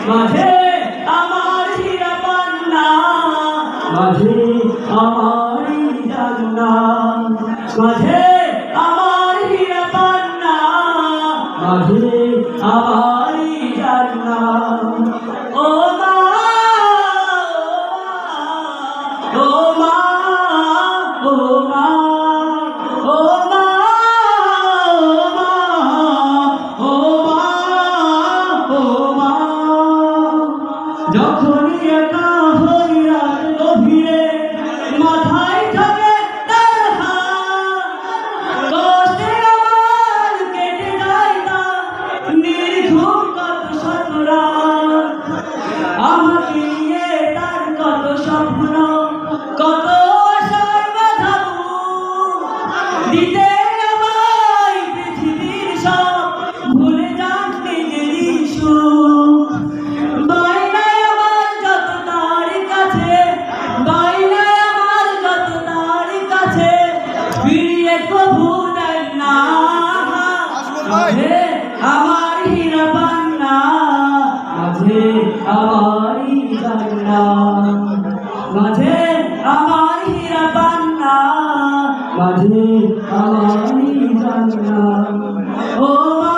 মাঝে আমার হীরা পান্না, মাঝে আমারই জান্নাত, মাঝে আমার হীরা পান্না, মাঝে আমারই জান্নাত। ও মা, ও মা, ও মা, ও মা, ও মা, ও মা। যখনই একা হই রাত গভীরে, মাথায় থাকে তার হাত, কষ্টে আমার কেটে যায় না নির্ঘুম কত শত রাত। আমাকে নিয়ে তার কত স্বপ্ন, কত আশার বাঁধা বুক, দিতে আমায় পৃথিবীর সব, ভুলে যান নিজেরই সুখ। বায়নায় আমার যত তার কাছে, বায়নায় আমার যত তার কাছে, ফিরিয়ে কভু দেন না। মাঝে আমার হীরা পান্না, মাঝে আমারই জান্নাত, মাঝে আমার হীরা পান্না, মাঝে আমারই জান্নাত। ও মা,